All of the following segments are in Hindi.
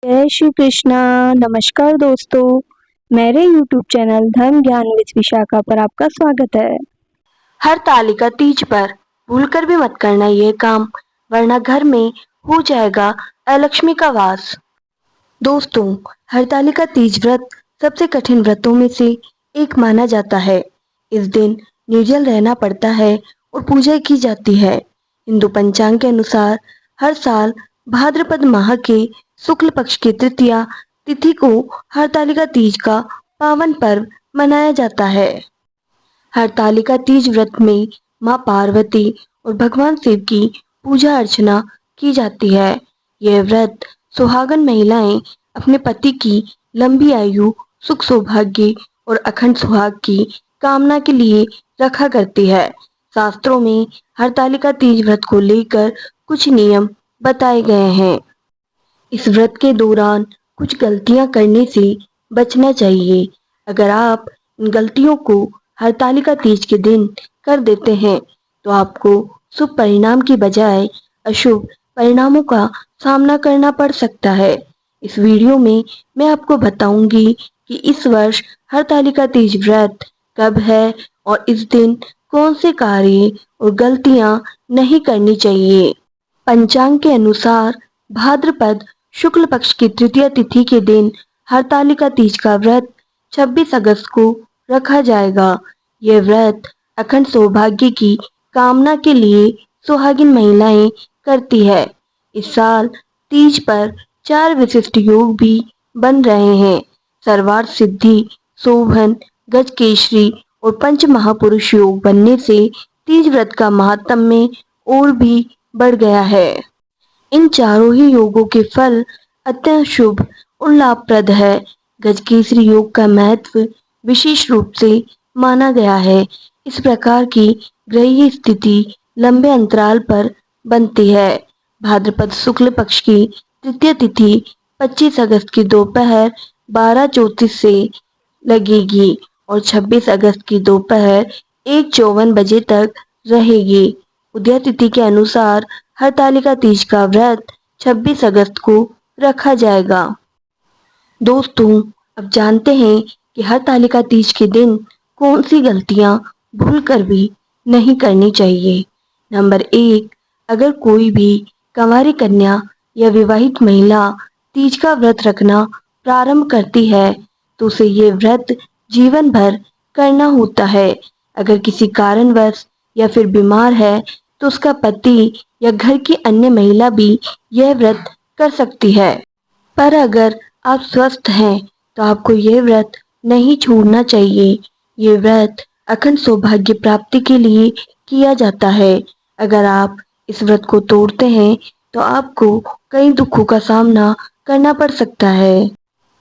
जय श्री कृष्णा। नमस्कार दोस्तों, मेरे YouTube चैनल धर्म ज्ञान विद विशाखा पर आपका स्वागत है। हरतालिका तीज पर भूलकर भी मत करना ये काम, वरना घर में हो जाएगा अलक्ष्मी का वास। दोस्तों, हरतालिका तीज व्रत सबसे कठिन व्रतों में से एक माना जाता है। इस दिन निर्जल रहना पड़ता है और पूजा की जाती है। हिंदू पंचांग के अनुसार हर साल भाद्रपद माह के शुक्ल पक्ष की तृतीया तिथि को हरतालिका तीज का पावन पर्व मनाया जाता है। हरतालिका तीज व्रत में मां पार्वती और भगवान शिव की पूजा अर्चना की जाती है। यह व्रत सुहागन महिलाएं अपने पति की लंबी आयु, सुख सौभाग्य और अखंड सुहाग की कामना के लिए रखा करती है। शास्त्रों में हरतालिका तीज व्रत को लेकर कुछ नियम बताए गए हैं। इस व्रत के दौरान कुछ गलतियां करने से बचना चाहिए। अगर आप इन गलतियों को हरतालिका तीज के दिन कर देते हैं तो आपको शुभ परिणाम की बजाय अशुभ परिणामों का सामना करना पड़ सकता है। इस वीडियो में मैं आपको बताऊंगी कि इस वर्ष हरतालिका तीज व्रत कब है और इस दिन कौन से कार्य और गलतियां नहीं करनी चाहिए। पंचांग के अनुसार भाद्रपद शुक्ल पक्ष की तृतीया तिथि के दिन हरतालिका तीज का व्रत 26 अगस्त को रखा जाएगा। यह व्रत अखंड सौभाग्य की कामना के लिए सुहागिन महिलाएं करती है। इस साल तीज पर 4 विशिष्ट योग भी बन रहे हैं। सर्वार्थ सिद्धि, शोभन, गजकेसरी और पंच महापुरुष योग बनने से तीज व्रत का महात्म्य और भी बढ़ गया है। इन चारों ही योगों के फल अत्यंत शुभ और लाभप्रद है। गजकेसरी योग का महत्व विशेष रूप से माना गया है। इस प्रकार की ग्रहीय स्थिति लंबे अंतराल पर बनती है। भाद्रपद शुक्ल पक्ष की तृतीय तिथि 25 अगस्त की दोपहर 12:34 से लगेगी और 26 अगस्त की दोपहर 1:54 बजे तक रहेगी। उदय तिथि के अनुसार हरतालिका तीज का व्रत 26 अगस्त को रखा जाएगा। दोस्तों, अब जानते हैं कि हरतालिका तीज के दिन कौन सी गलतियां भूलकर भी नहीं करनी चाहिए। नंबर 1, अगर कोई भी कंवारी कन्या या विवाहित महिला तीज का व्रत रखना प्रारंभ करती है तो उसे ये व्रत जीवन भर करना होता है। अगर किसी कारणवश या फिर बीमार है तो उसका पति या घर की अन्य महिला भी यह व्रत कर सकती है। पर अगर आप स्वस्थ हैं तो आपको यह व्रत नहीं छोड़ना चाहिए। ये व्रत अखंड सौभाग्य प्राप्ति के लिए किया जाता है। अगर आप इस व्रत को तोड़ते हैं तो आपको कई दुखों का सामना करना पड़ सकता है।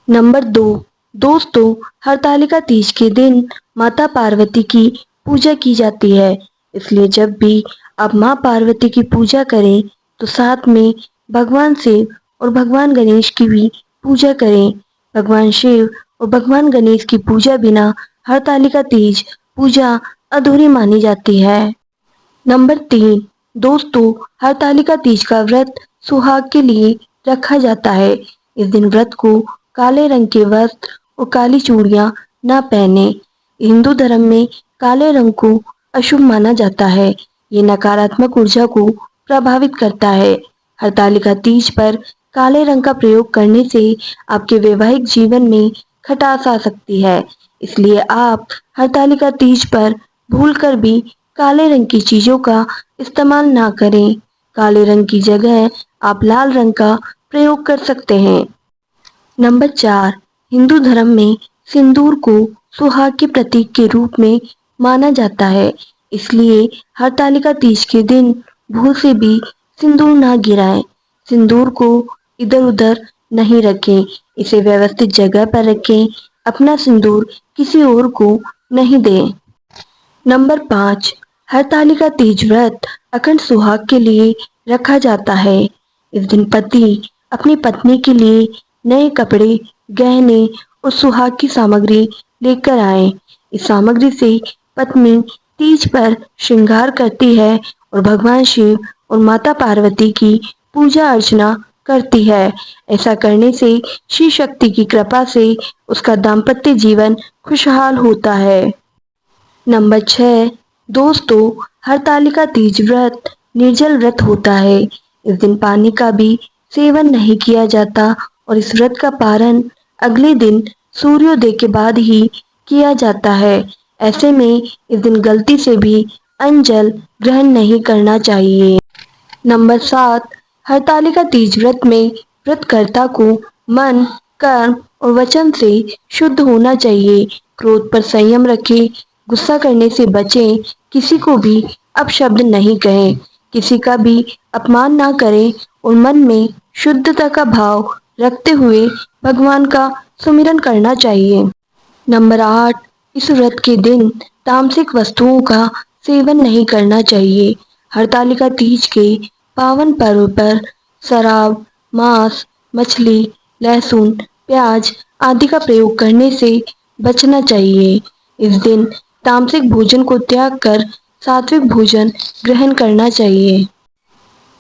नंबर 2, दोस्तों, हरतालिका तीज के दिन माता पार्वती की पूजा की जाती है। इसलिए जब भी आप माँ पार्वती की पूजा करें तो साथ में भगवान शिव और भगवान गणेश की भी पूजा करें। भगवान शिव और भगवान गणेश की पूजा बिना हरतालिका तीज पूजा अधूरी मानी जाती है। नंबर 3, दोस्तों, हरतालिका तीज का व्रत सुहाग के लिए रखा जाता है। इस दिन व्रत को काले रंग के वस्त्र और काली चूड़ियां न पहने। हिंदू धर्म में काले रंग को अशुभ माना जाता है। ये नकारात्मक ऊर्जा को प्रभावित करता है। हरतालिका तीज पर काले रंग का प्रयोग करने से आपके वैवाहिक जीवन में खटास आ सकती है। इसलिए आप हरतालिका तीज पर भूलकर भी काले रंग की चीजों का इस्तेमाल ना करें। काले रंग की जगह आप लाल रंग का प्रयोग कर सकते हैं। नंबर 4, हिंदू धर्म में सिंदूर को सुहाग के प्रतीक के रूप में माना जाता है। इसलिए हरतालिका तीज के दिन भूल से भी सिंदूर ना गिराएं। सिंदूर को इधर उधर नहीं रखें, इसे व्यवस्थित जगह पर रखें। अपना सिंदूर किसी और को नहीं दें। नंबर 5, हरतालिका तीज व्रत अखंड सुहाग के लिए रखा जाता है। इस दिन पति अपनी पत्नी के लिए नए कपड़े, गहने और सुहाग की सामग्री लेकर आए। इस सामग्री से पत्नी तीज पर श्रृंगार करती है और भगवान शिव और माता पार्वती की पूजा अर्चना करती है। ऐसा करने से शिव शक्ति की कृपा से उसका दाम्पत्य जीवन खुशहाल होता है। नंबर 6, दोस्तों, हरतालिका तीज व्रत निर्जल व्रत होता है। इस दिन पानी का भी सेवन नहीं किया जाता और इस व्रत का पारण अगले दिन सूर्योदय के बाद ही किया जाता है। ऐसे में इस दिन गलती से भी अन्न जल ग्रहण नहीं करना चाहिए। नंबर 7, हरतालिका तीज व्रत में व्रतकर्ता को मन, कर्म और वचन से शुद्ध होना चाहिए। क्रोध पर संयम रखें, गुस्सा करने से बचें, किसी को भी अपशब्द नहीं कहें, किसी का भी अपमान ना करें और मन में शुद्धता का भाव रखते हुए भगवान का सुमिरन करना चाहिए। नंबर 8, इस व्रत के दिन तामसिक वस्तुओं का सेवन नहीं करना चाहिए। हरतालिका तीज के पावन पर्व पर शराब, मांस, मछली, लहसुन, प्याज आदि का प्रयोग करने से बचना चाहिए। इस दिन तामसिक भोजन को त्याग कर सात्विक भोजन ग्रहण करना चाहिए।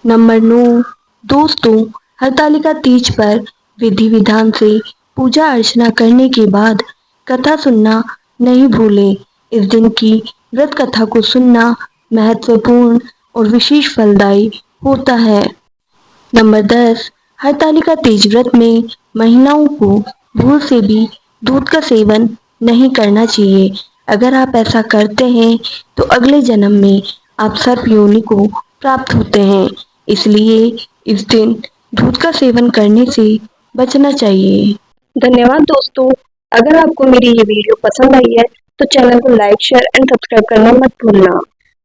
नंबर 9, दोस्तों, हरतालिका तीज पर विधि विधान से पूजा अर्चना करने के बाद कथा सुनना नहीं भूलें। इस दिन की व्रत कथा को सुनना महत्वपूर्ण और विशेष फलदायी होता है। नंबर 10, हरतालिका तीज व्रत में महिलाओं को भूल से भी दूध का सेवन नहीं करना चाहिए। अगर आप ऐसा करते हैं तो अगले जन्म में आप सर्प योनि को प्राप्त होते हैं। इसलिए इस दिन दूध का सेवन करने से बचना चाहिए। धन्यवाद दोस्तों। अगर आपको मेरी ये वीडियो पसंद आई है तो चैनल को लाइक, शेयर एंड सब्सक्राइब करना मत भूलना।